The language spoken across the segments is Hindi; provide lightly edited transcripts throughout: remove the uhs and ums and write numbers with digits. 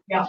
क्या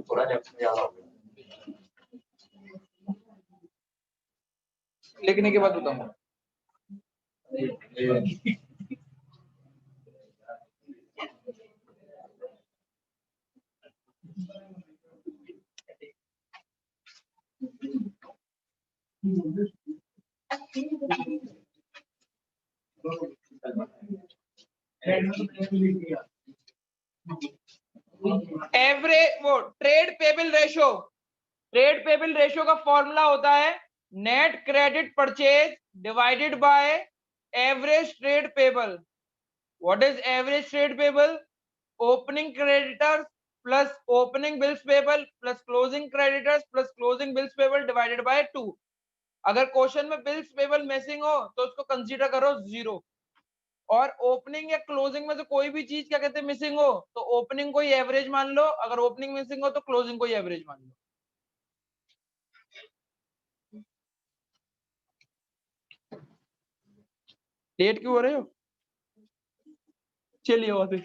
थोड़ा लिखने के बाद बताऊंगा। एवरेज वो ट्रेड पेबल रेशियो का फॉर्मूला होता है net credit purchase divided by average trade payable. What is average trade payable? Opening creditors plus opening bills payable plus closing creditors plus closing bills payable divided by 2। अगर क्वेश्चन में बिल्स पेबल मिसिंग हो तो उसको कंसीडर करो 0, और ओपनिंग या क्लोजिंग में से कोई भी चीज क्या कहते हैं मिसिंग हो तो ओपनिंग को ही एवरेज मान लो, अगर ओपनिंग मिसिंग हो तो क्लोजिंग को ही एवरेज मान लो। लेट क्यों हो रहे हो? चलिए और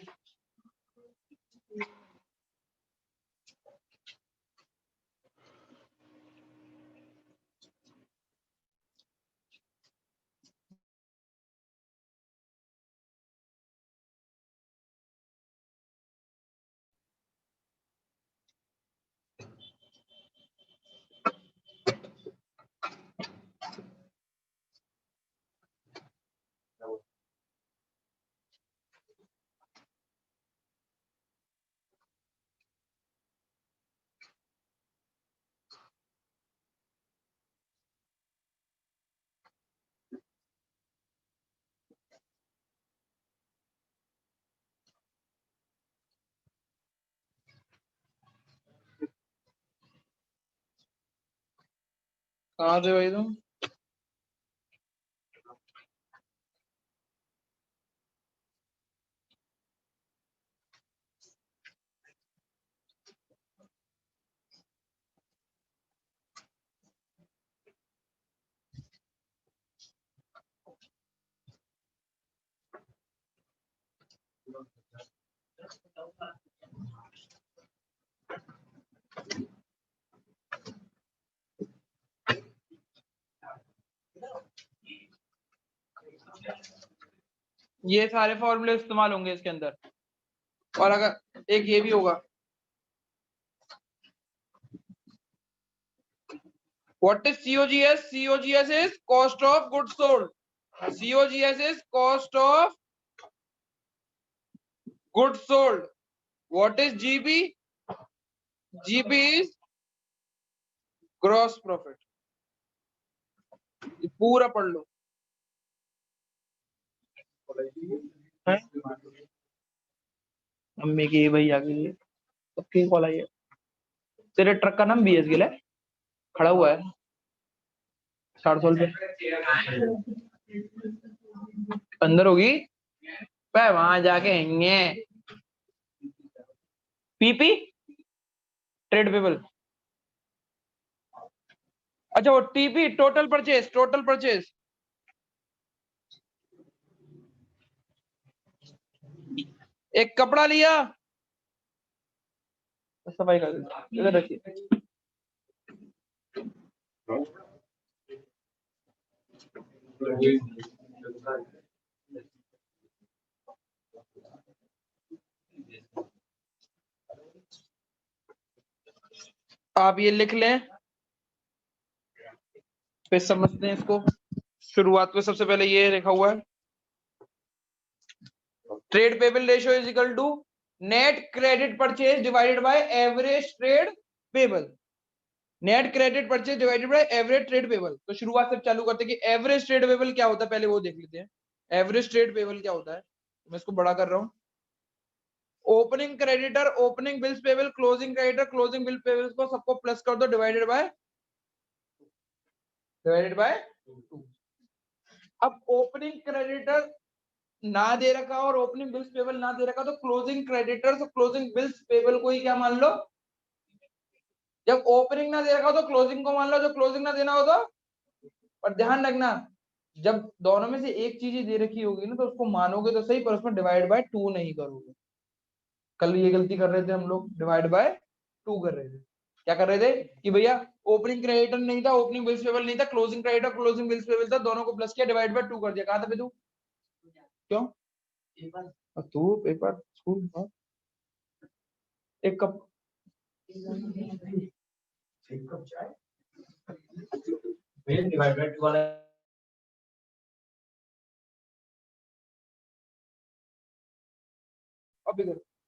कहाँ से भाई तुम? ये सारे फॉर्मूले इस्तेमाल होंगे इसके अंदर, और अगर एक ये भी होगा, what is COGS? COGS is cost of goods sold. COGS is cost of goods sold. What is GB? GB is gross profit. पूरा पढ़ लो। अम्मी की भैया की सबकी कॉल आई है। तेरे ट्रक का नाम BS गिल है, खड़ा हुआ है 400 पे अंदर होगी, वहां जाके हैंगे। PP trade payable. अच्छा वो TP टोटल परचेज। एक कपड़ा लिया, सफाई कर इधर रखिए। आप ये लिख लें, फिर समझते हैं इसको। शुरुआत में सबसे पहले ये लिखा हुआ है, trade payable ratio is equal to net credit purchase divided by average trade payable. Net credit purchase divided by average trade payable. तो शुरुआत से चालू करते हैं कि एवरेज ट्रेड पेबल क्या होता है, पहले वो देख लेते हैं। एवरेज ट्रेड पेबल क्या होता है, मैं इसको बड़ा कर रहा हूं। Opening creditor, opening bills payable, closing creditor, closing bill payable को सबको प्लस कर दो, डिवाइडेड बाय 2। अब ओपनिंग क्रेडिटर ना दे रखा और ओपनिंग बिल्स पेबल ना दे रखा, तो क्लोजिंग क्रेडिटर तो क्लोजिंग बिल्स पेबल को ही क्या मान लो। जब ओपनिंग ना दे रखा तो क्लोजिंग को मान लो, जो क्लोजिंग ना देना हो तो। और ध्यान रखना, जब दोनों में से एक चीज दे रखी होगी ना तो उसको मानोगे तो सही, पर उसमें डिवाइड बाय 2 नहीं करोगे। कल ये गलती कर रहे थे हम लोग, डिवाइड बाय 2 कर रहे थे। क्या कर रहे थे कि भैया ओपनिंग क्रेडिटर नहीं था, ओपनिंग बिल्स पेबल नहीं था, closing creditor closing bills payable था, दोनों को प्लस किया, डिवाइड बाय 2 कर दिया। कहां था तू? क्यों? तू पेपर स्कूल एक कप चाय डिवाइड बाय 2 वाला।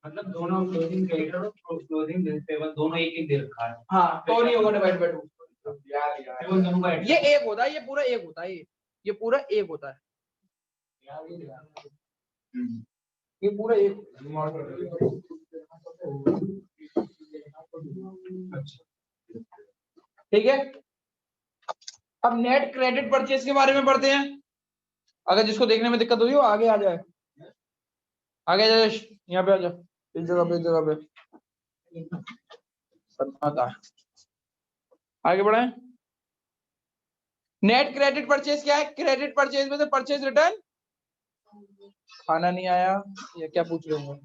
मतलब दोनों क्लोजिंग क्रेडिटर और क्लोजिंग बिल्स पेबल दोनों एक एक दे रखा है। हाँ, तो नहीं होगा डिवाइड बाय 2। ये एक होता है, ये पूरा एक होता है, ये पूरा एक होता है, ये पूरा एक। ठीक है, अब नेट क्रेडिट परचेज के बारे में पढ़ते हैं। अगर जिसको देखने में दिक्कत हुई हो आगे आ जाए, आगे आ जाए, यहाँ पे आ जाओ, इस जगह पे, इस जगह पे आगे बढ़े। नेट क्रेडिट परचेज क्या है? क्रेडिट परचेज में से परचेज रिटर्न। खाना नहीं आया, ये क्या पूछ रहे होंगे?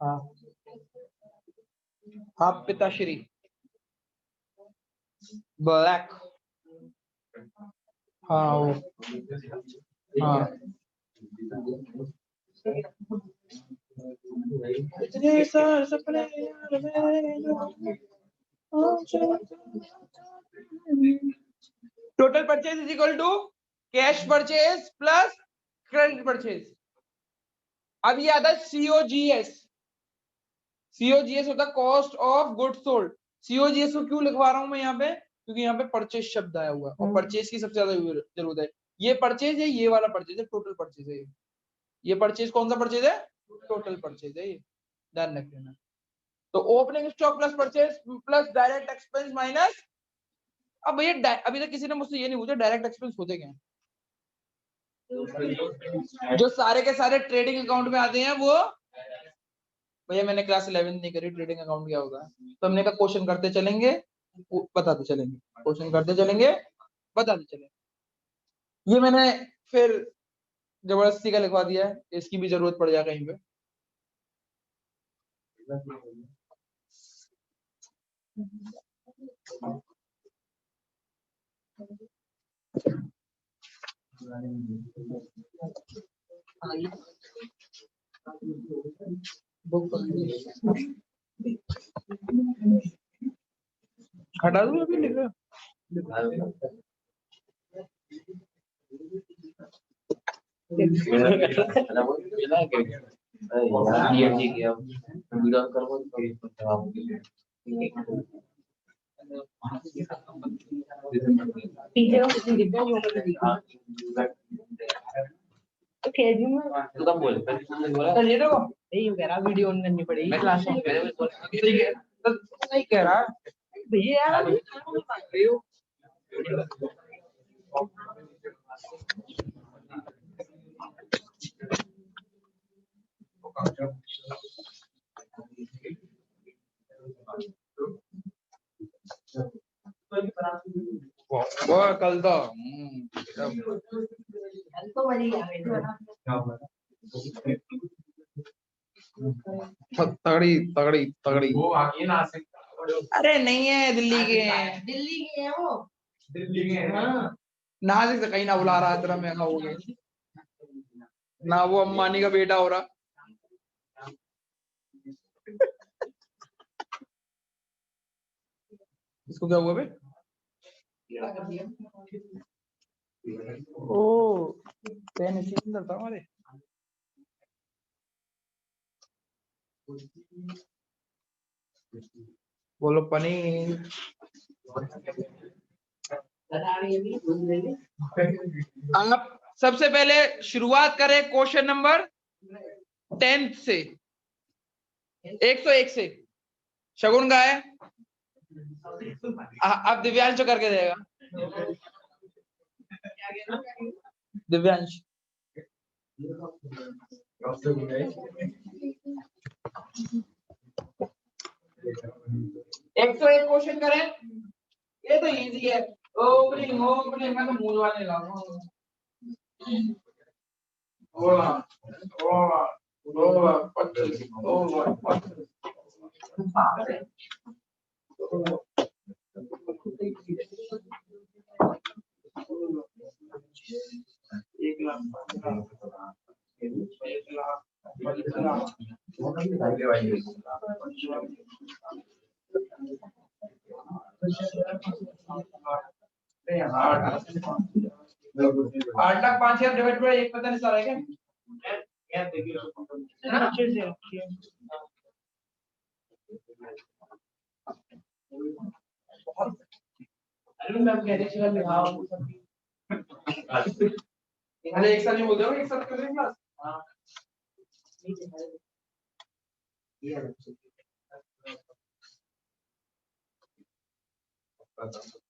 हाँ हाँ, पिताश्री ब्लैक। हाँ वो, हाँ इतने सारे सपने total purchase is equal to cash purchase plus credit purchase. अब ये आता है सीओजीएस। सीओजीएस होता है cost of goods sold. COGS को क्यों लिखवा रहा हूं मैं यहाँ पे, क्योंकि यहाँ पे परचेज शब्द आया हुआ है और परचेज की सबसे ज्यादा जरूरत है। ये परचेज है, ये वाला परचेज है, टोटल परचेज है। ये परचेज कौन सा परचेज है? टोटल परचेज है, ये ध्यान रख लेना। तो opening stock plus purchase plus direct expense minus. अब भैया अभी तक किसी ने मुझसे ये नहीं पूछा डायरेक्ट एक्सपेंस होते क्या हैं? जो सारे के सारे ट्रेडिंग अकाउंट में आते हैं वो। भैया मैंने क्लास 11 नहीं करी, ट्रेडिंग अकाउंट क्या होता है, तो हमने कहा क्वेश्चन करते चलेंगे, बताते चलेंगे, क्वेश्चन करते चलेंगे, बताते चलेंगे। ये मैंने फिर जबरदस्ती का लिखवा दिया है, इसकी भी जरूरत पड़ जाए कहीं पे। हटा दूं अभी लिखा? वीडियो ऑन करनी पड़ेगी क्लास में। नहीं कह रहा भैया, वो कल तो तगड़ी तगड़ी तगड़ी वो आगे ना। अरे नहीं है, दिल्ली के हैं। दिल्ली के हैं वो, दिल्ली के हैं। हाँ, नासिक से कहीं ना बुला रहा है, तेरा महंगा हो गया। ना वो अंबानी का बेटा हो रहा। इसको क्या हुआ बे? ओ पेन इसी में था हमारे। बोलो पनीर। आप सबसे पहले शुरुआत करें क्वेश्चन नंबर 10 से, 101 से। शगुन का है, अब दिव्यांश करके देगा। दिव्यांश 101 क्वेश्चन करें। ये तो इजी है। ओपनिंग ओपनिंग मैं तो मूल वाले लाऊंगा। ओला ओला ओला 25 ओला 25 1 लाख 1 लाख 8,05,000 डिवाइड बाय 1 पता नहीं सारा है क्या? अच्छे से रखिए। अरे मैं कह रही थी लिखाओ अरे एक साथ नहीं बोल रहा हूँ, एक साथ कर लेंगे क्लास। हाँ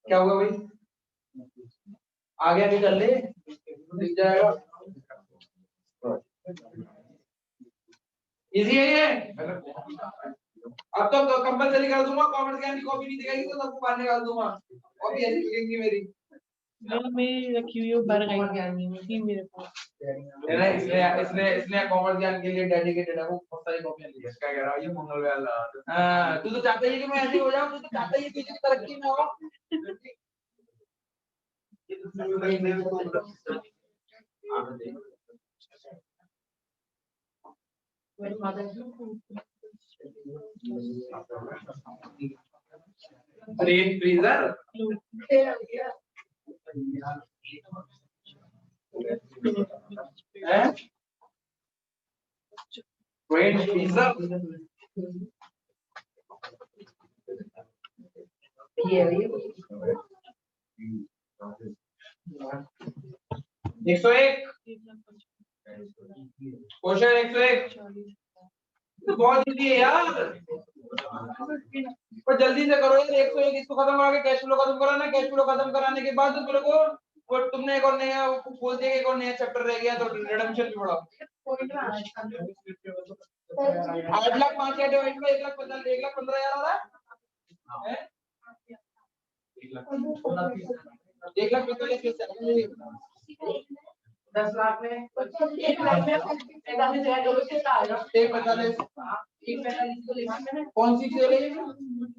क्या हुआ भाई? आगे आगे चल ले, दिख जाएगा। इजी है ये। अब तो कंपलसरी कर दूंगा, कॉमर्स ज्ञान की कॉपी नहीं दिखाएगी तो सबको बाहर निकाल दूंगा। कॉपी ऐसी लिखेंगी मेरी। मेरी रखी हुई भर गई ज्ञान नहीं मेरे पास। इसने कॉमर्स ज्ञान के लिए डेडिकेटेड है, वो बहुत सारी कॉपियां ली है। क्या कह रहा है ये मंगल वाला? हां तू तो चाहता ही है कि मैं ऐसे हो जाऊं, तू तो चाहता ही है पीछे की तरक्की में हो। अरे फ्रीजर है, फ्रीजर ये 101 क्वेश्चन 101 तो बहुत इजी है यार, पर जल्दी से करो यार। 101 इसको खत्म करा के कैश फ्लो खत्म कराना। कैश फ्लो खत्म कराने के बाद मेरे को वो तुमने एक और नया बोल दिया, एक और नया चैप्टर रह गया तो रिडम्पशन भी पढ़ाओ। 8,05,000 डिवाइड बाय 1,15,000 आ रहा है। 1,45,000 10 लाख में 1 लाख में 45,000 कौन सी सेल है?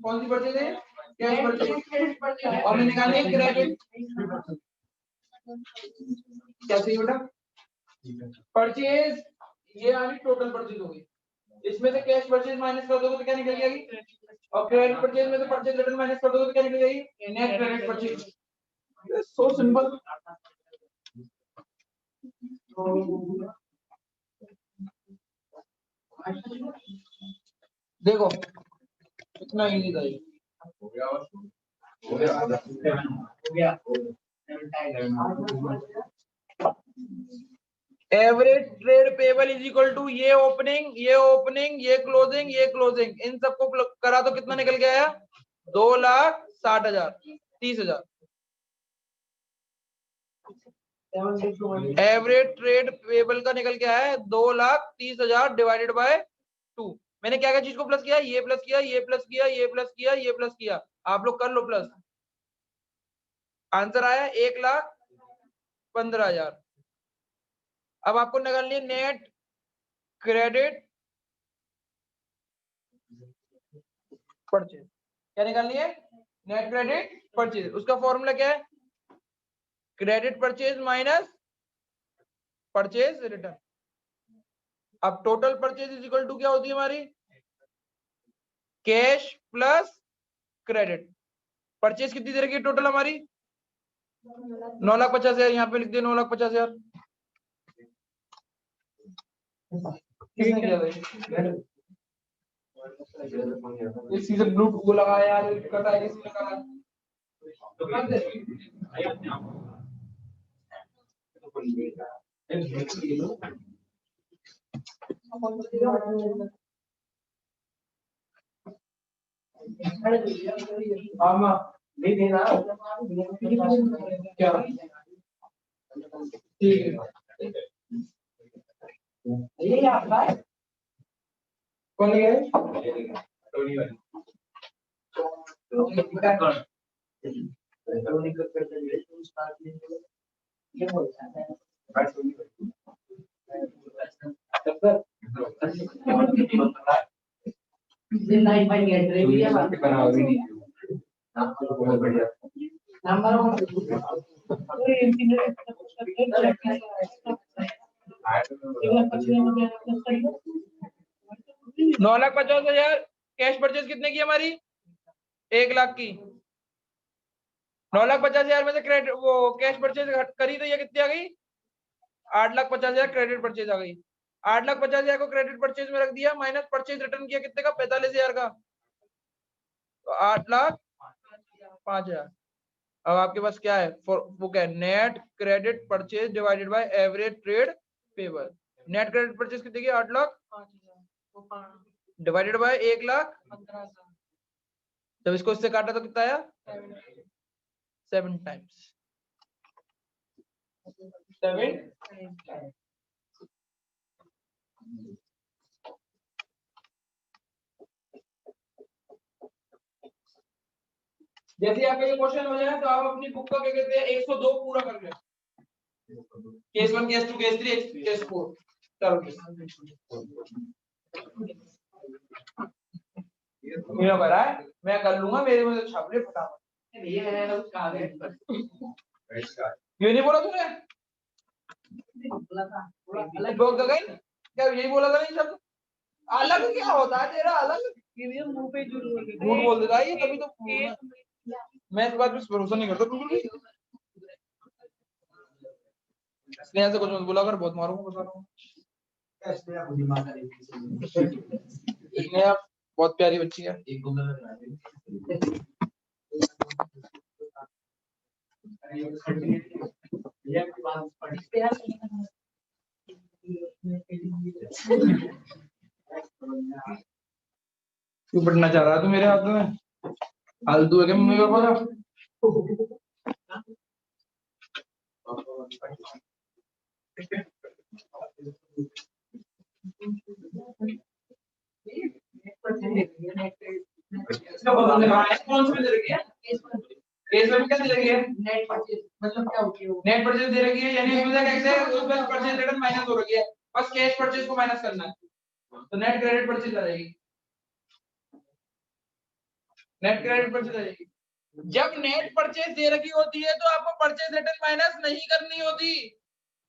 कौन सी परचेज है? Cash purchase. और मैंने निकाली है क्रेडिट। क्या चाहिए बेटा? परचेज ये वाली टोटल परचेज होगी, इसमें से कैश परचेज माइनस कर दोगे तो क्या निकल जाएगी? और क्रेडिट परचेज में से परचेज रिटर्न माइनस कर दोगे तो क्या निकल जाएगी? Net credit purchase. So simple. देखो इतना इजी था ये। हो गया average trade payable is equal to ये ओपनिंग, ये ओपनिंग, ये क्लोजिंग, ये क्लोजिंग, इन सबको करा तो कितना निकल के आया? 2,60,000 30,000। एवरेज ट्रेड पेबल का निकल के आया है 2,30,000 डिवाइडेड बाय 2। मैंने क्या क्या चीज को प्लस किया? ये प्लस किया, ये प्लस किया, ये प्लस किया, ये प्लस किया। आप लोग कर लो प्लस। आंसर आया 1,15,000। अब आपको निकालनी है नेट क्रेडिट परचेज। क्या निकालनी है? Net credit purchase. उसका फॉर्मूला क्या है? Credit purchase minus purchase return. अब total purchase is equal to क्या होती है हमारी, कैश प्लस क्रेडिट। परचेज कितनी दे रखी है टोटल हमारी, 9,50,000। यहाँ पे लिख दिया 9,50,000। किसने किया था ये सीधे ब्लूटूथ को लगाया यार, कटा है किसने करा। नहीं देना क्या, ठीक है ये आपका है कौन है नौ लाख 50,000 कैश परचेज कितने की हमारी, 1,00,000 की। 9,50,000 में से क्रेडिट वो कैश परचेज करी तो ये कितनी आ गई, 8,50,000 क्रेडिट परचेज आ गई। 8,50,000 को क्रेडिट परचेज में रख दिया, माइनस परचेज रिटर्न किया कितने का, 45,000 का, तो 8,05,000। अब आपके पास क्या है, वो क्या है, net credit purchase divided by average trade payable. Net credit purchase कितने की, 8,05,000 डिवाइडेड बाय 1,00,000। जब इसको इससे काटा तो कितना आया, 7 टाइम्स 7। जैसे आपका ये क्वेश्चन हो जाए तो आप अपनी बुक का क्या कहते हैं 102 पूरा कर लें, केस 1 केस 2 केस 3 केस 4। चलो मेरा भरा है, मैं कर लूंगा, मेरे में तो छाप ले फटाफट। ये नहीं बोला तूने, अलग बोल दो गई क्या, यही बोला था नहीं शब्द, अलग क्या होता है तेरा अलग, मुंह पे झूठ बोल देता है ये, तभी तो मैं इस बात पे भरोसा नहीं करता बिल्कुल भी। स्नेहा से कुछ मत बोला कर, बहुत मारूंगा बता रहा हूँ। स्नेहा बहुत प्यारी बच्ची है। क्यों पढ़ना चाह रहा है तू मेरे हाथ में, फालतू है क्या मम्मी पापा का। कौन सी दे रखी है, केस में क्या दे रखी है, नेट परचेज मतलब क्या होती है, नेट परचेज दे रखी है, यानी इसमें कैसे उसमें परचेज रिटर्न माइनस हो रखी है, बस कैश परचेज को माइनस करना है, तो नेट क्रेडिट परचेज आ जाएगी, नेट क्रेडिट परचेज आ जाएगी। जब नेट परचेज दे रखी होती है तो आपको परचेज रिटर्न माइनस नहीं करनी होती।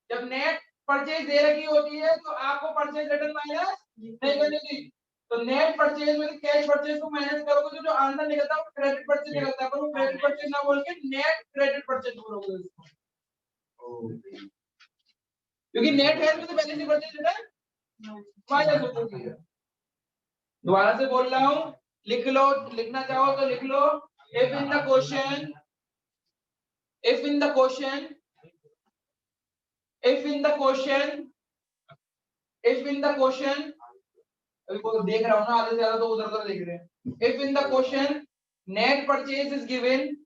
जब नेट परचेज दे रखी होती है तो आपको परचेज रिटर्न माइनस नहीं करनी होती। तो नेट परचेज में कैश परचेज को माइनस करोगे तो जो आंसर निकलता है वो क्रेडिट परचेज निकलता है, पर वो क्रेडिट परचेज ना बोल के नेट क्रेडिट परचेज बोलोगे उसको, क्योंकि नेट है तो पहले से परचेज रिटर्न माइनस हो चुकी है। दोबारा से बोल रहा हूँ, लिख लो, लिखना चाहो तो लिख लो। If in the question, if in the question, if in the question, if in the question, अभी को देख रहा हूँ ना, आधे से ज्यादा तो उधर उधर देख रहे हैं। If in the question net purchase is given,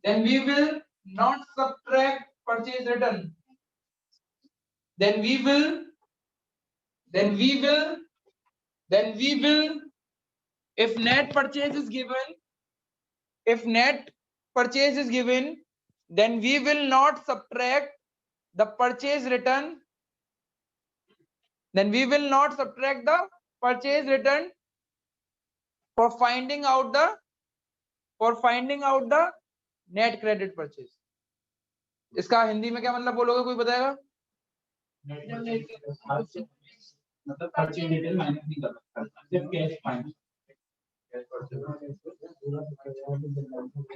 then we will not subtract purchase return. Then we will, then we will, then we will. If net purchase is given, if net purchase is given, then we will not subtract the purchase return, then we will not subtract the purchase return for finding out the net credit purchase. इसका हिंदी में क्या मतलब बोलोगे, कोई बताएगा? मतलब खर्चे डिटेल माइनस नहीं कर सकता, सिर्फ कैश माइनस।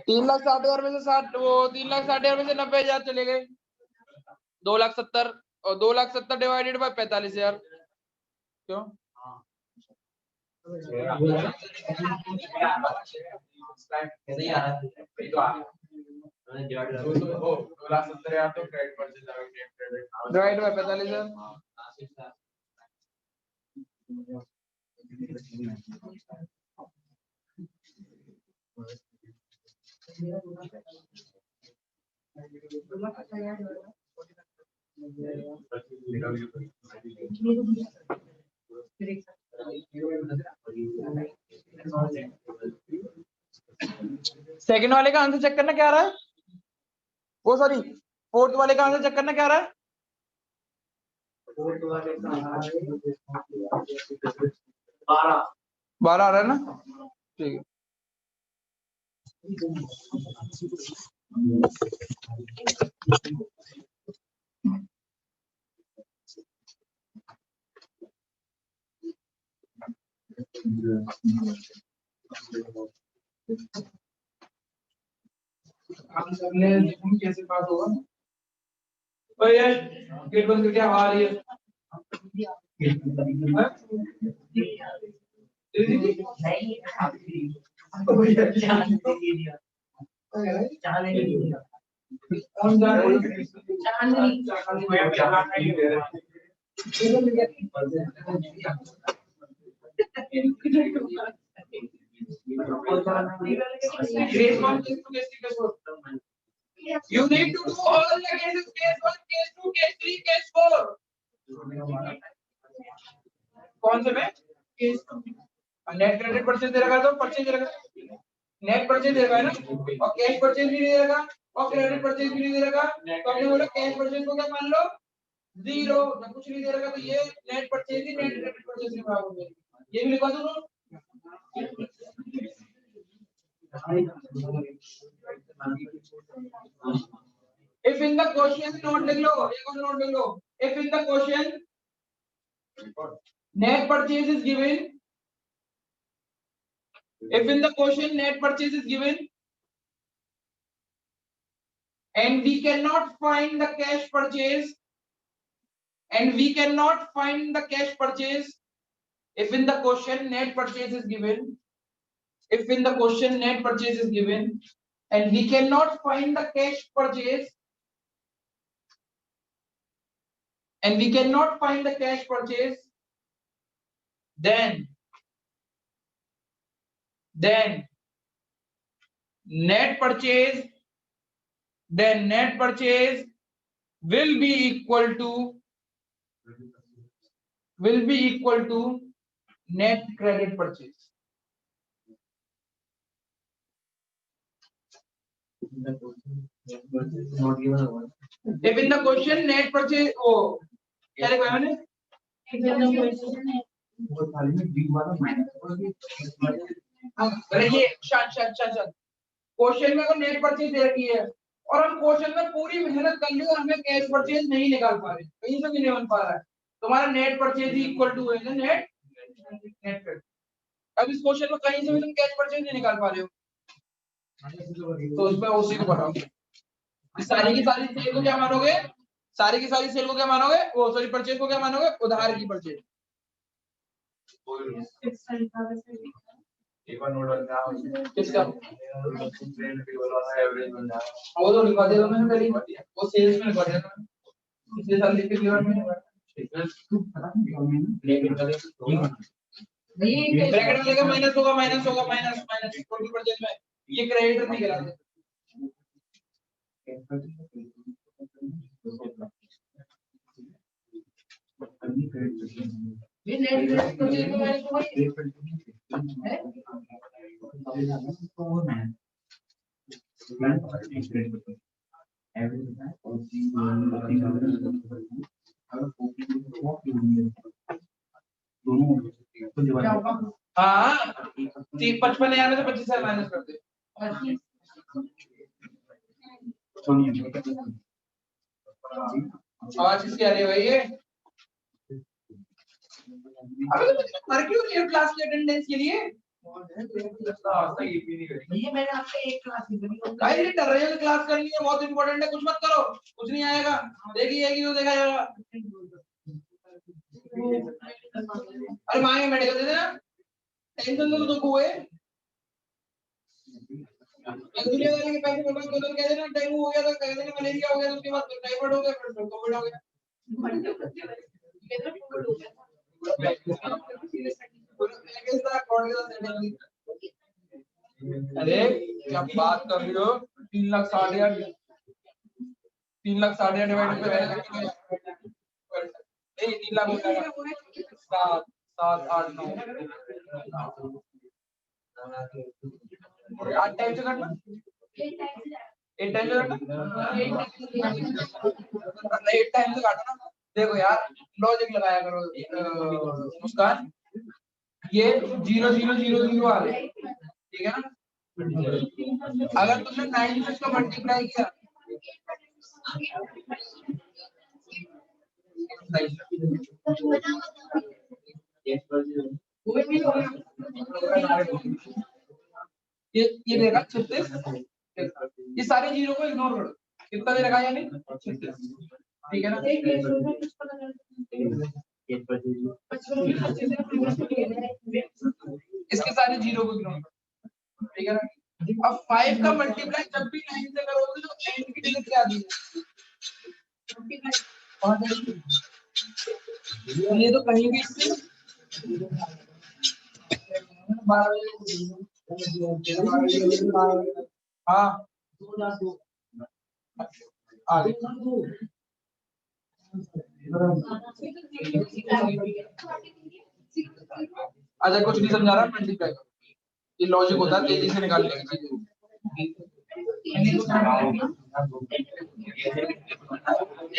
3,60,000 में से 60 वो 3,60,000 में से 90,000 चले गए, 2,70,000 और 2,70,000 डिवाइडेड बाय 45,000। क्यों? Divide by 45,000। सेकंड वाले का आंसर चेक करना क्या आ रहा है, वो सॉरी फोर्थ वाले का आंसर चेक करना क्या आ रहा है। 12 आ रहा है ना, ठीक है। हम सबने कैसे पास होगा, तो यार गेट बंद करके हवा आ रही है। You need to do all the cases, case 1, case 2, case 3, case 4. कौन से में केस नेट क्रेडिट परचेज दे रखा, तो परचेज दे रखा, नेट परचेज दे रखा है ना, और कैश परचेज भी दे रखा और क्रेडिट परचेज भी नहीं दे रखा। तो हमने बोला कैश परचेज को क्या मान लो 0, जब कुछ नहीं दे रखा तो ये नेट परचेज ही नेट क्रेडिट परचेज में भाग हो जाएगी। ये भी लिखवा दो। If in the question note लिख लो, एक और नोट लिख लो। If in the question net purchase is given, if in the question net purchase is given and we cannot find the cash purchase, and we cannot find the cash purchase, if in the question net purchase is given, if in the question net purchase is given and we cannot find the cash purchase, and we cannot find the cash purchase, then net purchase, then net purchase will be equal to net credit purchase. If in the question net purchase, oh क्या लिखा है मैंने, अरे ये शान क्वेश्चन में अगर नेट परचेज दे रखी है और हम क्वेश्चन में पूरी मेहनत कर ली और हमें कैश परचेज नहीं निकाल पा रहे, कहीं से भी नहीं बन पा रहा है, तुम्हारा नेट परचेज ही इक्वल टू है नेट क्रेडिट। अब इस क्वेश्चन में कहीं से भी तुम कैश परचेज नहीं निकाल पा रहे हो, तो उसमें उसी को बढ़ाओगे, सारी की सारी सेल को क्या मानोगे, सारी की सारी सेल को क्या मानोगे, वो सॉरी परचेज को क्या मानोगे, उधार की परचेज। किसका वो तो लिखवा दिया मैंने पहले, वो सेल्स में लिखवा दिया पिछले साल लिख के दिया मैंने, ब्रैकेट में लेकर माइनस होगा माइनस टोटल परचेज में, ये क्रेडिट नहीं करा दे। ये नेट क्रेडिट परचेज में माइनस होगा है, हाँ 55,000 में से 25,000 माइनस कर दे। आवाज किसकी आ रही है भाई, ये मर क्यों रही हो क्लास की अटेंडेंस के लिए? ये मैंने आपसे एक क्लास ली काहे डर रहे हो? क्लास करनी है, बहुत इंपॉर्टेंट है। कुछ मत करो, कुछ नहीं आएगा। देखिए तो देखा जाएगा। अरे मांगे मेडिकल दे देना, टेंशन तो हुए। दुनिया वाले के पैसे बर्बाद कर दो, कह देना डेंगू हो गया तो कह देना मलेरिया हो गया, उसके बाद टाइफाइड हो गया, फिर कोविड हो गया। अरे क्या बात कर रही हो? 3,60,000 3,60,000 डिवाइडेड बाय 3 लाख हो जाएगा। 7 7 8 9 8 टाइम से काटना, 8 टाइम से काटना, 8 टाइम से काटना। देखो यार, लॉजिक लगाया करो मुस्कान। ये 0 0 0 0 आ रहे, ठीक है ना? अगर तुमने 9 से इसका मल्टीप्लाई किया, ये देगा 36। ये सारे जीरो को इग्नोर करो, कितना दे रखा है यानी 36, ठीक है ना? इसके सारे जीरो को इग्नोर करो, ठीक है ना? अब 5 का मल्टीप्लाई जब भी 9 से करोगे तो एंड की डिजिट क्या आती है? ये तो कहीं भी इससे हाँ आगे अच्छा कुछ नहीं समझा रहा, मल्टीप्लाई ये लॉजिक होता है, तेजी से निकालने की चीज।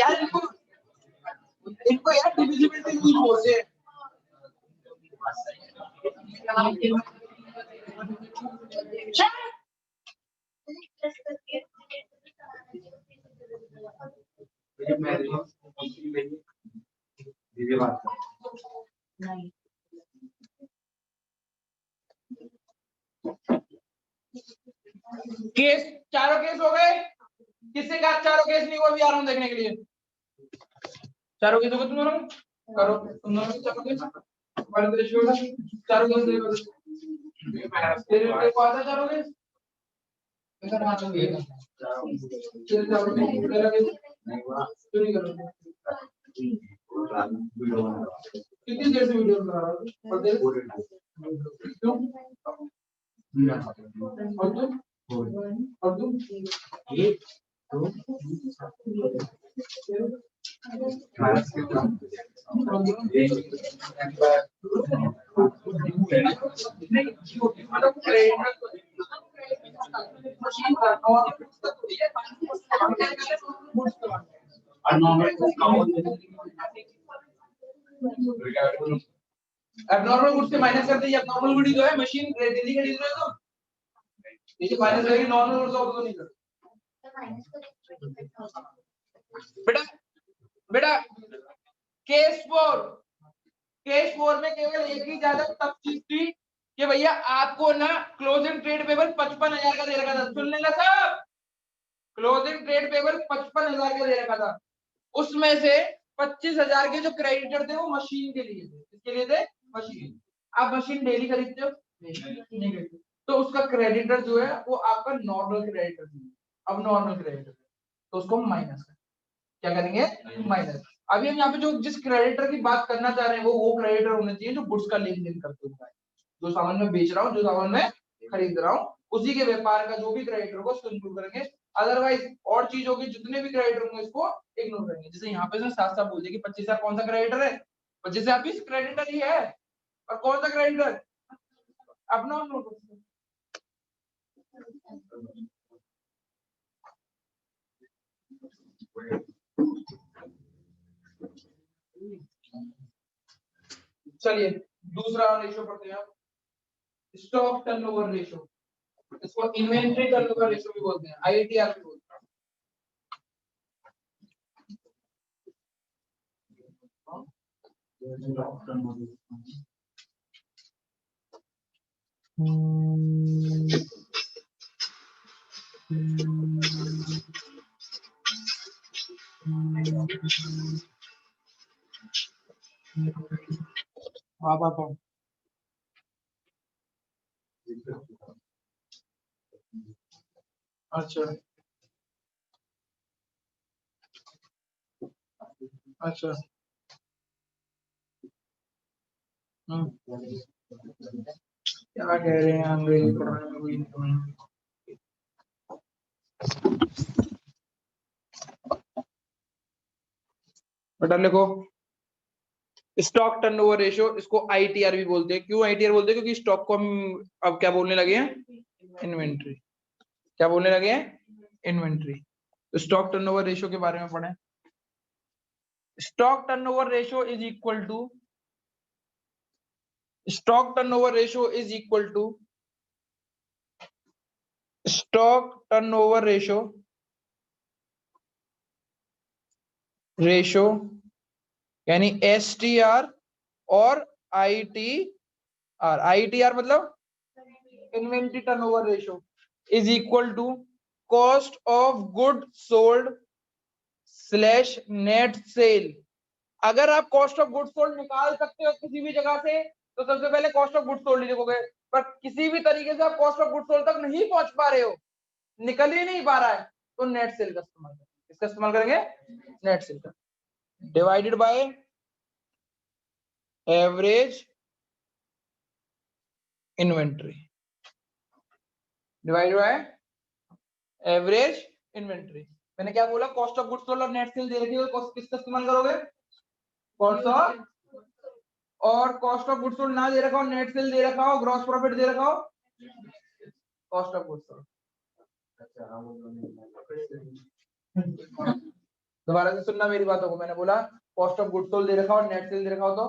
यार इनको यार डिविजिबिलिटी यूज बोलते हैं। केस चारों केस हो गए, किससे कहा चारों केस नहीं हुआ? अभी आ रहा हूं देखने के लिए। चारों केस हो गए, तुम दोनों करो, तुम दोनों चारों केस चारों केस तेरे को आता चारों केस? कितनी देर से वीडियो बना रहा हूँ? क्यों? और तुम एक दो एबनॉर्मल गुड से माइनस करते हैं। एबनॉर्मल गुड जो है मशीन डेली खरीद रहे हो तो ये माइनस करेगी, नॉर्मल गुड तो नहीं कर। बेटा बेटा केस 4 में केवल एक ही ज्यादा तब चीज थी कि भैया आपको ना क्लोजिंग ट्रेड पेबल 55,000 का दे रखा था। सुन लेना सब, क्लोजिंग ट्रेड पेबल 55,000 का दे रखा था। उसमें से 25,000 के जो क्रेडिटर थे वो मशीन के लिए थे। किसके लिए थे? मशीन। आप मशीन डेली खरीदते हो? नहीं खरीदते, तो उसका क्रेडिटर जो है वो आपका नॉर्मल क्रेडिटर है। अब नॉर्मल क्रेडिटर तो उसको माइनस कर, क्या करेंगे? माइनस। अभी हम यहाँ पे जो जिस क्रेडिटर की बात करना चाह रहे हैं वो क्रेडिटर होना चाहिए जो गुड्स का लेन देन करते हुए, जो सामान में बेच रहा हूँ, जो सामान में खरीद रहा हूँ, उसी के व्यापार का जो भी क्रेडिटर होगा उसको इंक्लूड करेंगे। अदरवाइज और चीजों के जितने भी क्रेडिटर होंगे इसको इग्नोर करेंगे। जैसे यहाँ पे साफ साफ बोल दिया कि 25,000 कौन सा क्रेडिटर है? 25,000 भी क्रेडिटर ही है, और कौन सा क्रेडिटर? अपना चलिए दूसरा रेशियो पढ़ते हैं। स्टॉक टर्नओवर रेशियो, इसको इन्वेंटरी टर्नओवर रेशियो भी बोलते हैं, आईटीआर भी बोलते हैं। हाँ पापा अच्छा अच्छा क्या कह रहे हैं अंग्रेजी पढ़ाने में कोई नहीं। बेटा लिखो स्टॉक टर्नओवर रेशियो, इसको आईटीआर भी बोलते हैं। क्यों आईटीआर बोलते हैं? क्योंकि स्टॉक को हम अब क्या बोलने लगे हैं? इन्वेंट्री। क्या बोलने लगे हैं? इन्वेंट्री। तो स्टॉक टर्नओवर रेशियो के बारे में पढ़ें। Stock turnover ratio is equal to stock turnover ratio is equal to stock turnover ratio यानी एसटीआर और आईटीआर। आईटीआर मतलब inventory turnover ratio is equal to cost of good sold slash net sale. अगर आप कॉस्ट ऑफ गुड सोल्ड निकाल सकते हो किसी भी जगह से तो सबसे पहले कॉस्ट ऑफ गुड सोल्ड ही लिखोगे, पर किसी भी तरीके से आप कॉस्ट ऑफ गुड सोल्ड तक नहीं पहुंच पा रहे हो, निकल ही नहीं पा रहा है, तो नेट सेल का इस्तेमाल करेंगे। इसका इस्तेमाल करेंगे नेट सेल का, divided by average inventory, divided by average inventory. मैंने क्या बोला? कॉस्ट ऑफ गुड्स सोल्ड और नेट सेल दे रखी है, किसका इस्तेमाल करोगे? कॉस्ट ऑफ, और कॉस्ट ऑफ गुड्स सोल्ड ना दे रखा हो, नेट सेल दे रखा हो, ग्रॉस प्रॉफिट दे रखा हो, कॉस्ट ऑफ गुड्स सोल्ड। दोबारा से सुनना मेरी बातों को। मैंने बोला कॉस्ट ऑफ गुड्स सोल्ड दे रखा हो, नेट सेल दे रखा हो तो,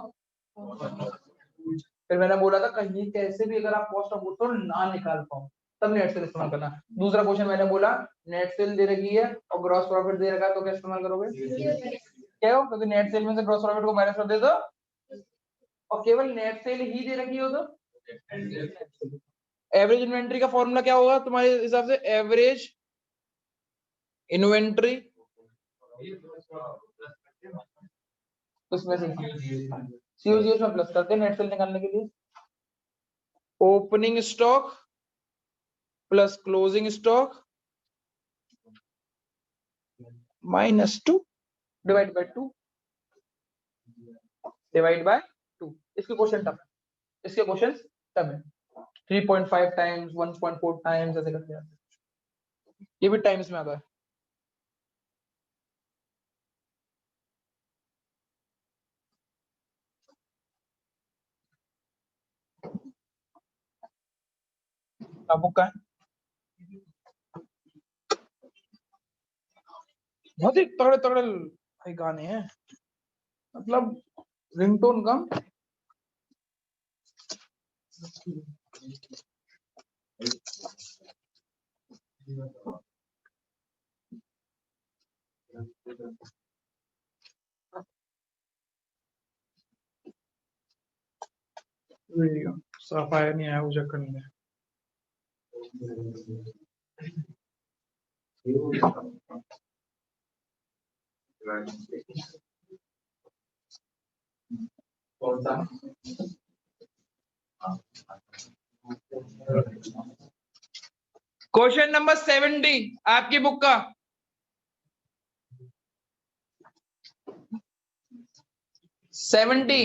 फिर मैंने बोला था कहीं कैसे भी अगर आप कॉस्ट ऑफ गुड्स सोल्ड ना निकाल पाओ तब नेट सेल इस्तेमाल करना। दूसरा क्वेश्चन मैंने बोला नेट सेल दे रखी है और ग्रॉस प्रॉफिट दे रखा है तो क्या इस्तेमाल करोगे? क्या हो? क्योंकि नेट सेल में से ग्रॉस प्रॉफिट को माइनस कर दे दो और केवल नेट सेल ही दे रखी हो तो एवरेज इन्वेंट्री का फॉर्मूला क्या होगा तुम्हारे हिसाब से? एवरेज इन्वेंट्री उसमें से सीओजीएस में प्लस करते हैं नेट सेल निकालने के लिए। Opening stock plus closing stock -2 divide by 2 divide by 2। इसके क्वेश्चन टफ है, इसके क्वेश्चन टफ है। 3.5 टाइम्स 1.4 टाइम्स ऐसे करते हैं, ये भी टाइम्स में आता है। आपको का बहुत ही तगड़े तगड़े भाई गाने हैं, मतलब रिंगटोन कम। वीडियो सफाई नहीं आया मुझे करने। क्वेश्चन नंबर 70 आपकी बुक का। 70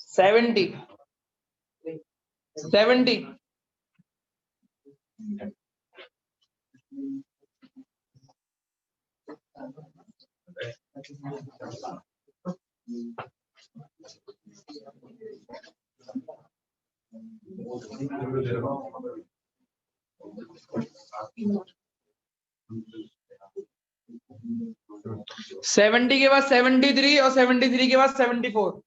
70 70 70 के बाद 73 और 73 के बाद 74।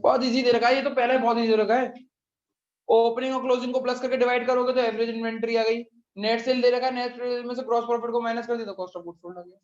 बहुत इजी दे रखा है ये तो, पहले बहुत इजी दे रखा है। ओपनिंग और क्लोजिंग को प्लस करके डिवाइड करोगे तो एवरेज इन्वेंट्री आ गई। नेट सेल दे रखा है, नेट सेल में से ग्रॉस प्रॉफिट को माइनस कर दिया तो कॉस्ट ऑफ गुड्स सोल्ड आ गया।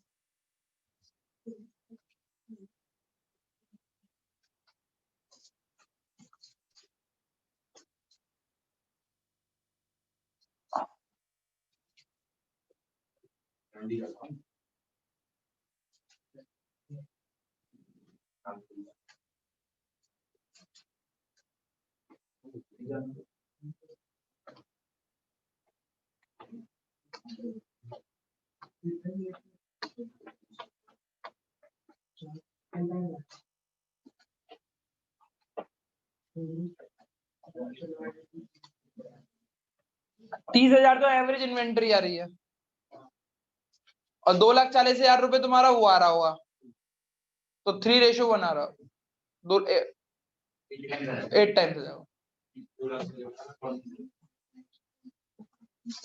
30,000 तो एवरेज इन्वेंट्री आ रही है और 2,40,000 रुपए तुम्हारा वो आ रहा होगा, तो 3:1 आ रहा, 8 टाइम्स हो जाएगा।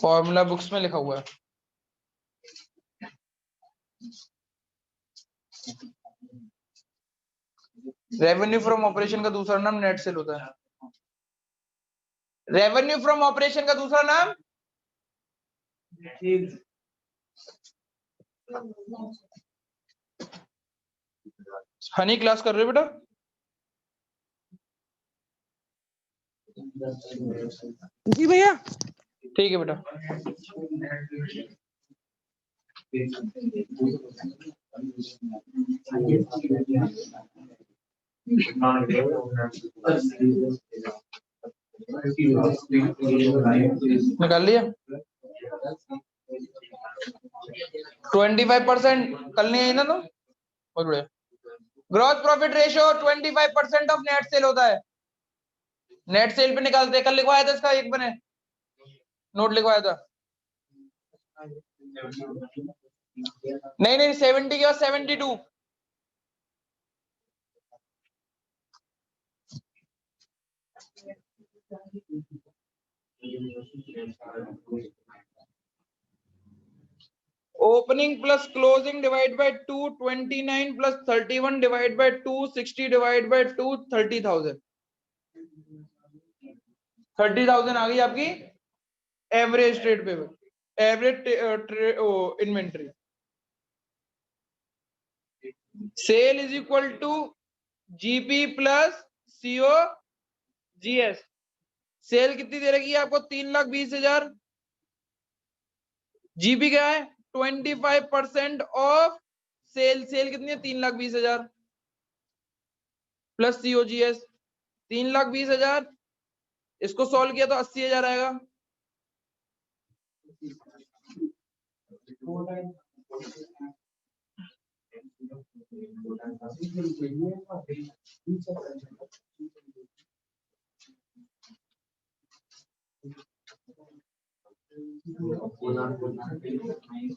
फॉर्मूला बुक्स में लिखा हुआ है। रेवेन्यू फ्रॉम ऑपरेशन का दूसरा नाम नेट सेल होता है। रेवेन्यू फ्रॉम ऑपरेशन का दूसरा नाम हनी क्लास कर रहे हो बेटा? जी भैया। ठीक है बेटा। निकाल लिया? 25% कल नहीं आई ना तुम? बहुत बढ़िया। Gross profit ratio 25% of net cell होता है। नेट सेल पे निकालते, कल लिखवाया था इसका, एक बने नोट लिखवाया था। नहीं नहीं 70 के बाद 72। Opening plus closing divide by 2, 29 plus 31 divide by 2, 60 divide by 2, 30,000। 30,000 आ गई आपकी average trade payable, average inventory. Sale is equal to GP plus COGS. Sale कितनी दे रखी है आपको? 3,20,000। जीपी क्या है? 25% ऑफ सेल। सेल कितनी है? 3,20,000 प्लस सीओजीएस 3,20,000। इसको सॉल्व किया तो 80,000 आएगा।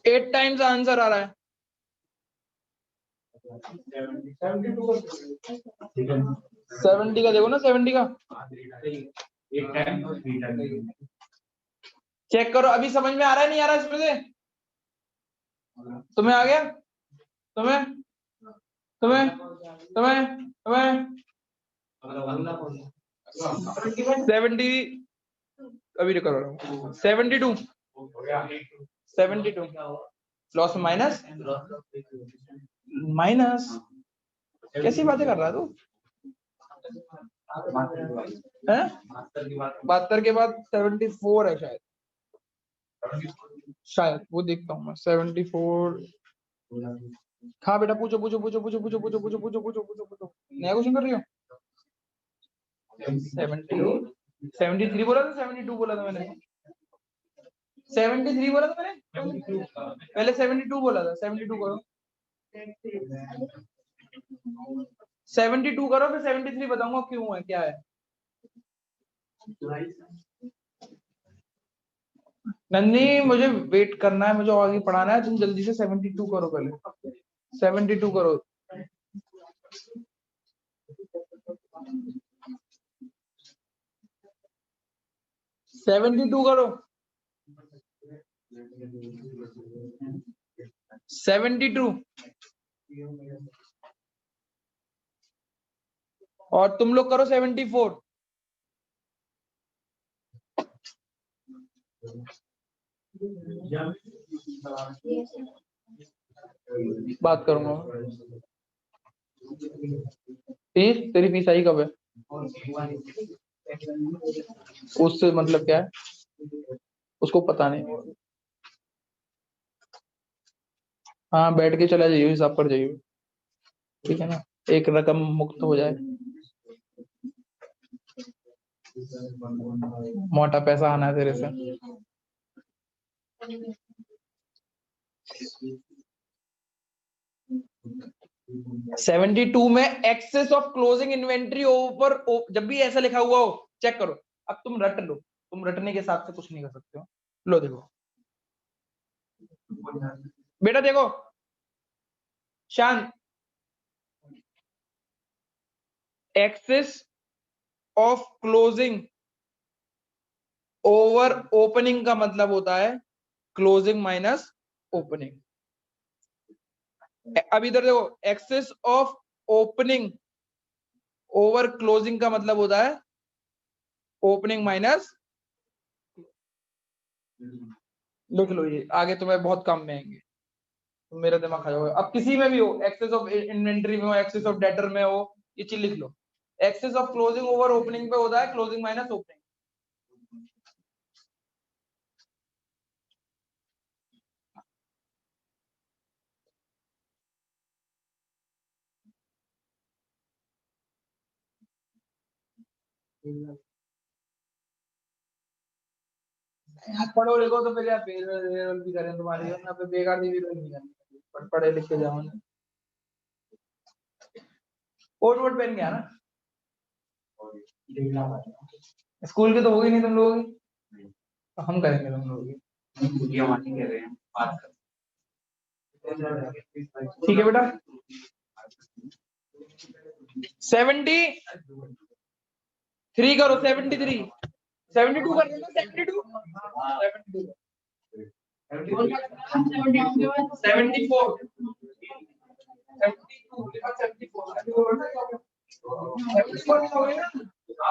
एट टाइम्स आंसर आ रहा है। 70 का देखो ना, 70 का चेक करो। अभी समझ में आ रहा है नहीं आ रहा इसमें से? तुम्हें आ गया? तुम्हें तुम्हें तुम्हें तुम्हें 70 अभी करो 72 लॉस माइनस माइनस कैसी बातें कर रहा है तू? 72 के बाद 74 है शायद, शायद वो देखता हूँ मैं। 74। हाँ बेटा पूछो पूछो पूछो पूछो पूछो पूछो पूछो पूछो पूछो पूछो पूछो। नया क्वेश्चन कर रही हो? 73 बोला था, 72 बोला था मैंने? 73 बोला था मैंने पहले, 72 बोला था। 72 करो, 72 करो, फिर 73 बताऊंगा क्यों है, क्या है। नंदी मुझे वेट करना है, मुझे आगे पढ़ाना है, तुम जल्दी से 72 करो पहले। 72 करो। करो 72। और तुम लोग करो 74। बात करूंगा। फीस, तेरी फीस आई कब है? उससे मतलब क्या है? उसको पता नहीं। हाँ बैठ के चला जाइए, हिसाब कर जाइए, ठीक है ना, एक रकम मुक्त हो जाए, मोटा पैसा आना है तेरे से। 72 में excess of closing inventory over, जब भी ऐसा लिखा हुआ हो चेक करो। अब तुम रट लो, तुम रटने के हिसाब से कुछ नहीं कर सकते हो। लो देखो बेटा, देखो शांत, excess of closing over opening का मतलब होता है क्लोजिंग माइनस ओपनिंग। अब इधर देखो, excess of opening over closing का मतलब होता है ओपनिंग माइनस। लिख लो ये, आगे तुम्हें बहुत काम में आएंगे, तुम मेरा दिमाग खा जाओगे। अब किसी में भी हो, एक्सेस ऑफ इन्वेंट्री में हो, एक्सेस ऑफ डेटर में हो, ये चीज लिख लो। Excess of closing over opening पे होता है क्लोजिंग माइनस ओपनिंग। पढ़ो लिखो तो फिर यार पेरोल भी करें तुम्हारी, यहाँ पे बेकार की भी रोल नहीं करनी, पढ़े लिख के जाओ ना। कोट वोट पहन के आना, स्कूल के तो होगी नहीं तुम लोगों की, तो हम करेंगे तुम लोगों की। ठीक है बेटा। 73 करो, 73 72 कर देना, 72 74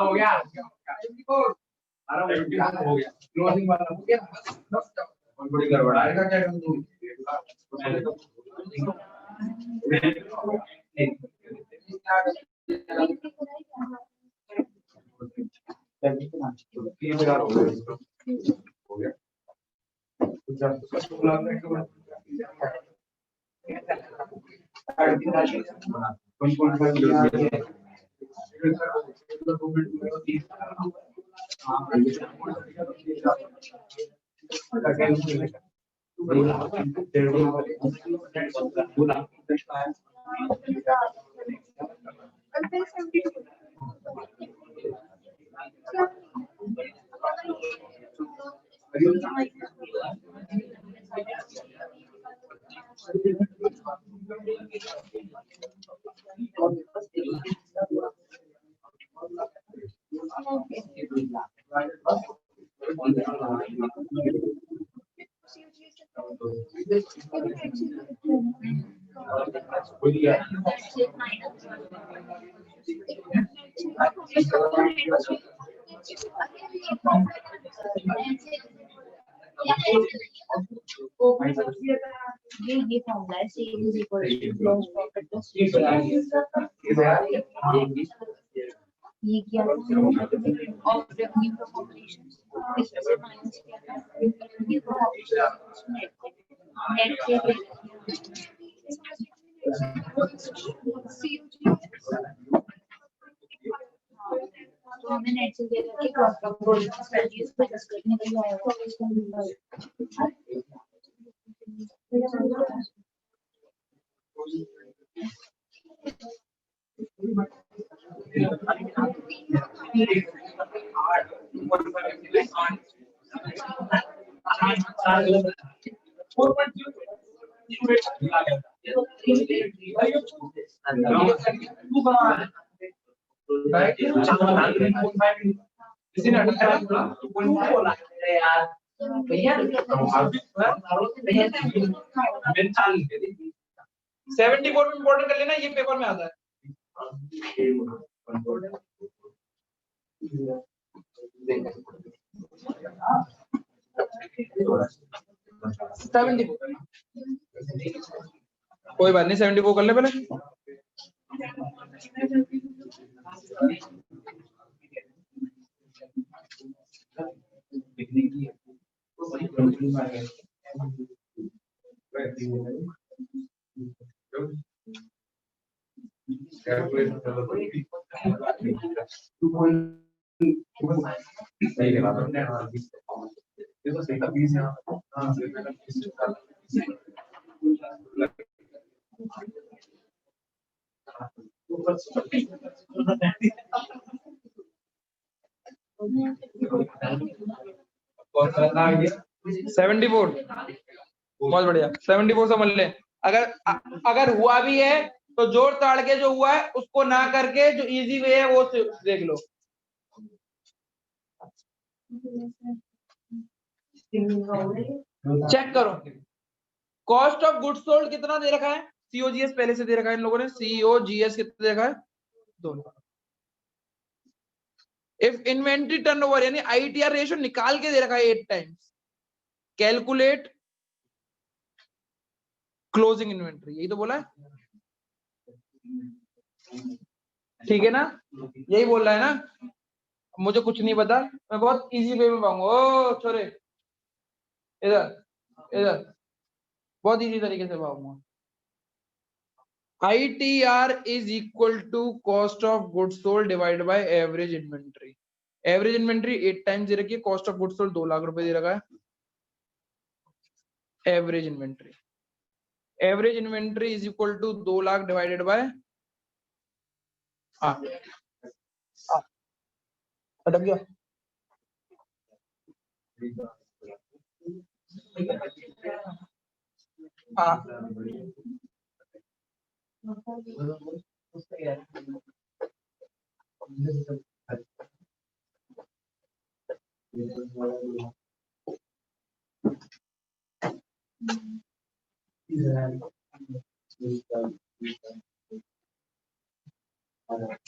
हो गया, हो गया क्लोजिंग वाला हो गया, बड़ी गड़बड़ आएगा क्या ये फॉर्मूला है, sale is equal to gross profit plus ये क्या था ऑफ रेवेन्यू फ्रॉम ऑपरेशंस, इसमें से माइनस किया था रेवेन्यू फ्रॉम ऑपरेशंस नेट से तो हमें नेट से दे रखा है क्रॉस प्रॉफिट स्ट्रेटजीज पे डिस्कस करने के लिए आया हुआ है इसका किसी ने अटकाया बोला यार भैया 74 में इंपॉर्टेंट कर लेना, ये पेपर में आता है। 74 कोई बात नहीं, 74 कर ले पहले। कौन सा था ये? 74 बहुत बढ़िया, 74 समझ ले। अगर हुआ भी है तो जोड़ ताड़ के जो हुआ है उसको ना करके जो इजी वे है वो देख लो। चेक करो, कॉस्ट ऑफ गुड्स सोल्ड कितना दे रखा है, सीओजीएस पहले से दे रखा है इन लोगों ने, सीओजीएस कितना दे रखा है, 2। इफ इन्वेंट्री टर्नओवर यानी आईटीआर रेशियो निकाल के दे रखा है 8 टाइम्स, कैलकुलेट क्लोजिंग इन्वेंट्री, यही तो बोला है, ठीक है ना, यही बोल रहा है ना। मुझे कुछ नहीं पता, मैं बहुत इजी वे में पाऊंगा। ओ छोरे इधर इधर, बहुत इजी तरीके से पाऊंगा। ITR is equal to cost of goods sold divided by average inventory. Average inventory 8 times दे रखी है, cost of goods sold 2 lakh रुपए दे रखा है। Average inventory is equal to 2 lakh divided by 8। अटक गया।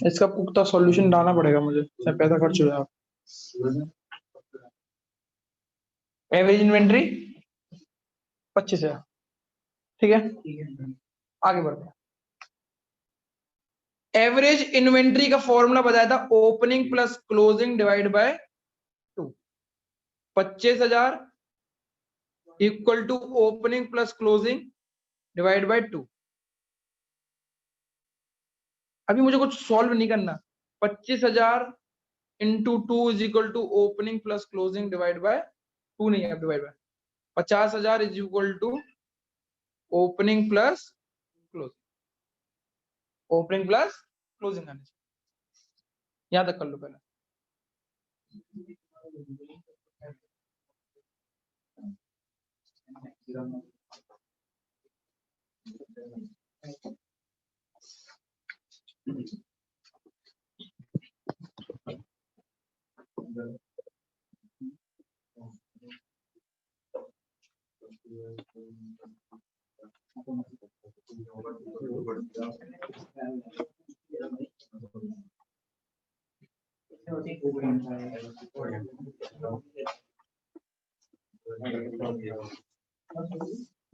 इसका पुख्ता सॉल्यूशन डालना पड़ेगा मुझे, इसमें पैसा खर्च हो जाएगा। एवरेज इन्वेंट्री 25 है, ठीक है, आगे बढ़ते हैं। एवरेज इन्वेंट्री का फॉर्मूला बताया था, opening plus closing divide by 2। 25,000 equal to opening plus closing divide by 2। अभी मुझे कुछ सॉल्व नहीं करना। 25,000 into 2 is equal to opening plus closing divide by 2 नहीं है, divide by 50,000 is equal to opening plus closing, opening plus closing आने चाहिए, यहां तक कर लो पहले।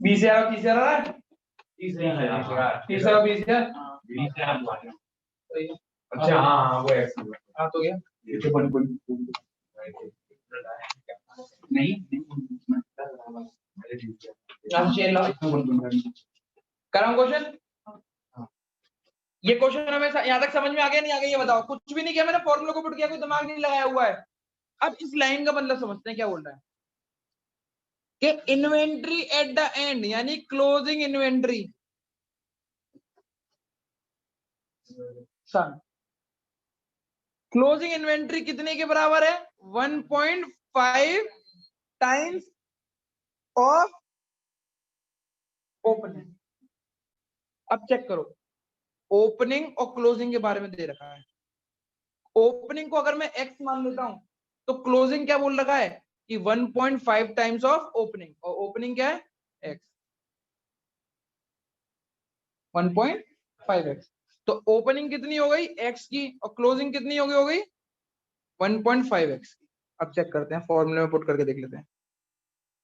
बीस हजार तीसरा 20,000। अच्छा हाँ वो हाँ तो गया नहीं कराऊं क्वेश्चन। ये क्वेश्चन हमें यहाँ तक समझ में आ गया नहीं आ गया ये बताओ। कुछ भी नहीं किया मैंने, फॉर्मूला को पुट किया, कोई दिमाग नहीं लगाया हुआ है। अब इस लाइन का मतलब समझते हैं क्या बोल रहा है कि इन्वेंट्री एट द एंड यानी क्लोजिंग इन्वेंट्री सन क्लोजिंग इन्वेंट्री कितने के बराबर है, 1.5 टाइम्स ऑफ ओपनिंग। अब चेक करो, ओपनिंग और क्लोजिंग के बारे में दे रखा है। ओपनिंग को अगर मैं x मान लेता हूं तो क्लोजिंग क्या बोल रखा है कि 1.5 टाइम्स ऑफ ओपनिंग, और ओपनिंग क्या है x, 1.5x। तो ओपनिंग कितनी हो गई x की और क्लोजिंग कितनी हो गई 1.5x की। अब चेक करते हैं, फॉर्मूले में पुट करके देख लेते हैं।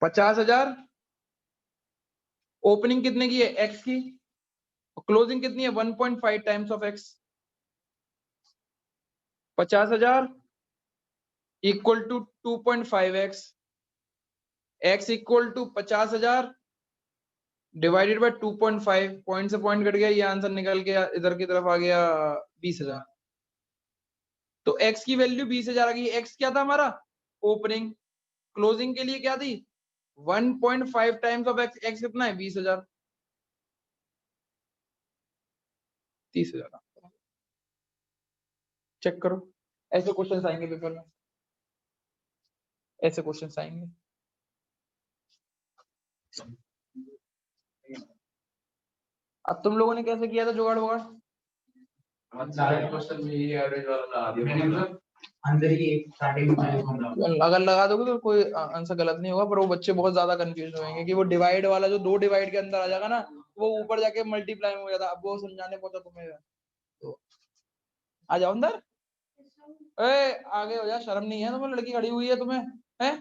50,000 ओपनिंग कितने की है x की क्लोजिंग कितनी है 1.5 times of x 50,000 equal to 2.5x x equal to 50,000 divided by 2.5 point से पॉइंट कट गया ये आंसर निकल गया इधर की तरफ आ गया 20,000 तो x की वैल्यू 20,000 आ गई x क्या था हमारा ओपनिंग क्लोजिंग के लिए क्या थी 1.5 टाइम्स ऑफ x x कितना है 20,000 30,000 चेक करो ऐसे क्वेश्चंस आएंगे पेपर में ऐसे क्वेश्चंस आएंगे अब तुम लोगों ने कैसे किया था जुगाड़ वुगाड़ सारे क्वेश्चन में ये एवरेज वाला लगा दिया मतलब अंदर ही एक स्टार्टिंग में अगर लगा दोगे तो कोई आंसर गलत नहीं होगा पर वो बच्चे बहुत ज्यादा कंफ्यूज होंगे कि वो डिवाइड वाला जो 2 डिवाइड के अंदर आ जाएगा ना वो ऊपर जाके मल्टीप्लाई में हो जाता अब वो समझाने पहुंचा तुम्हें तो आ जाओ अंदर ए आगे हो जा शर्म नहीं है तुम्हें लड़की खड़ी हुई है तुम्हें हैं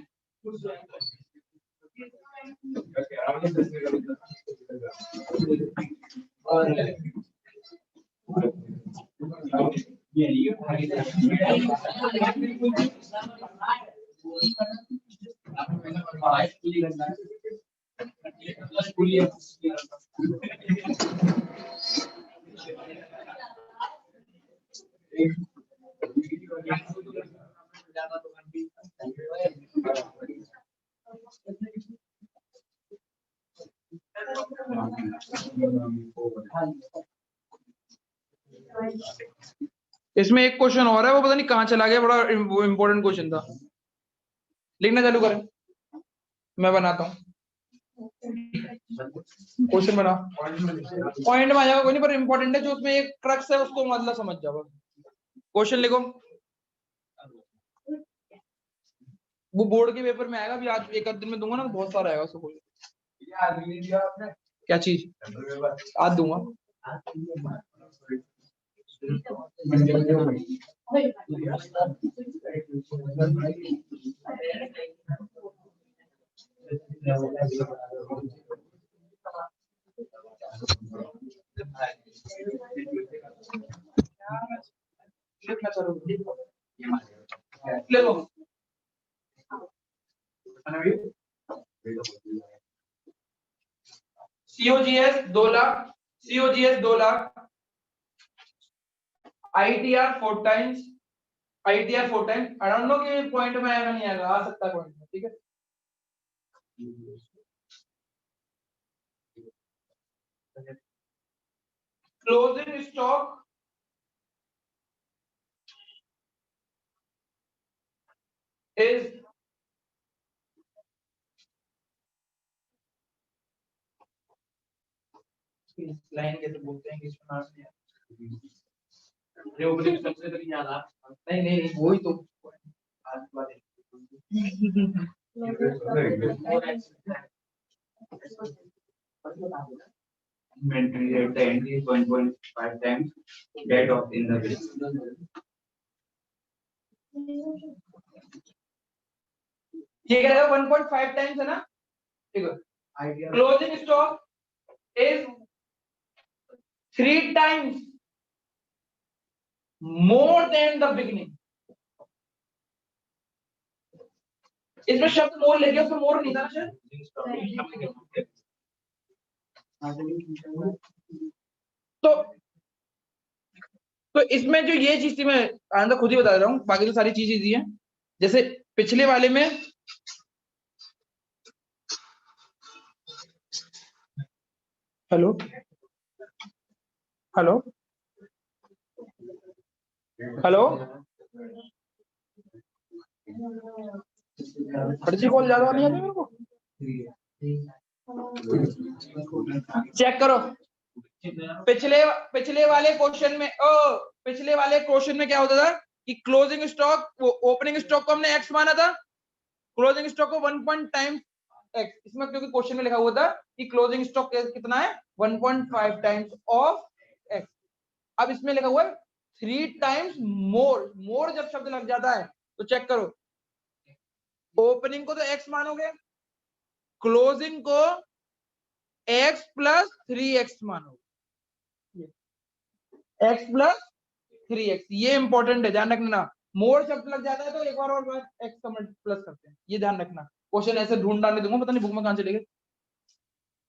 इसमें एक क्वेश्चन और है वो पता नहीं कहाँ चला गया बड़ा इंपॉर्टेंट क्वेश्चन था लिखना चालू करें मैं बनाता हूँ क्वेश्चन बना पॉइंट में आ जाएगा कोई नहीं पर इंपॉर्टेंट है जो उसमें एक क्रक्स है उसको मतलब समझ जाओ क्वेश्चन लिखो वो बोर्ड के पेपर में आएगा अभी आज एक आध दिन में दूंगा ना तो बहुत सारा आएगा उसको क्या चीज आज दूंगा ले लो COGS 2 lakh COGS 2 lakh ITR 4 times ITR 4 times I don't know कि पॉइंट में आएगा नहीं आएगा आ सकता है पॉइंट में ठीक है क्लोजिंग स्टॉक is लाइन कैसे बोलते हैं किस नाम से ओपनिंग सबसे तो नहीं आता नहीं नहीं वही तो आज वाले inventory at the end is 1.5 times that of in the bill. ये क्या है 1.5 टाइम्स है ना ठीक है closing stock is 3 times more than the beginning इसमें शब्द मोर लेके उसमें मोर नहीं था ना शायद तो इसमें जो ये चीज थी मैं आनंद खुद ही बता रहा हूँ बाकी तो सारी चीज इजी है जैसे पिछले वाले में हेलो हेलो हेलो फर्जी कॉल ज्यादा नहीं आती मेरे को चेक करो पिछले वाले क्वेश्चन में पिछले वाले क्वेश्चन में क्या होता था कि क्लोजिंग स्टॉक ओपनिंग स्टॉक को हमने एक्स माना था क्लोजिंग स्टॉक को 1 टाइम्स एक्स इसमें क्योंकि क्वेश्चन में लिखा हुआ था कि क्लोजिंग स्टॉक कितना है 1.5 टाइम्स ऑफ एक्स अब इसमें लिखा हुआ है 3 टाइम्स मोर जब शब्द लग जाता है तो चेक करो ओपनिंग को तो एक्स मानोगे क्लोजिंग को x + 3x मानोगे x प्लस 3x, ये इंपॉर्टेंट है, ध्यान रखना। मोड शब्द लग जाता है तो एक बार और x का प्लस करते हैं, ये ध्यान रखना। क्वेश्चन ऐसे ढूंढना नहीं दूंगा, पता नहीं बुक में कहां चले गए।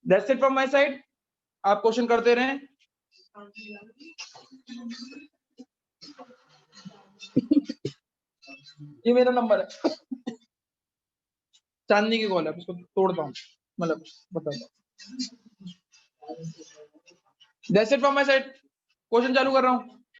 That's it from my side, आप क्वेश्चन करते रहें। ये मेरा नंबर है, चांदनी की कॉल है, उसको तोड़ता हूँ, मतलब बताता हूँ। That's it from my side, question चालू कर रहा हूँ।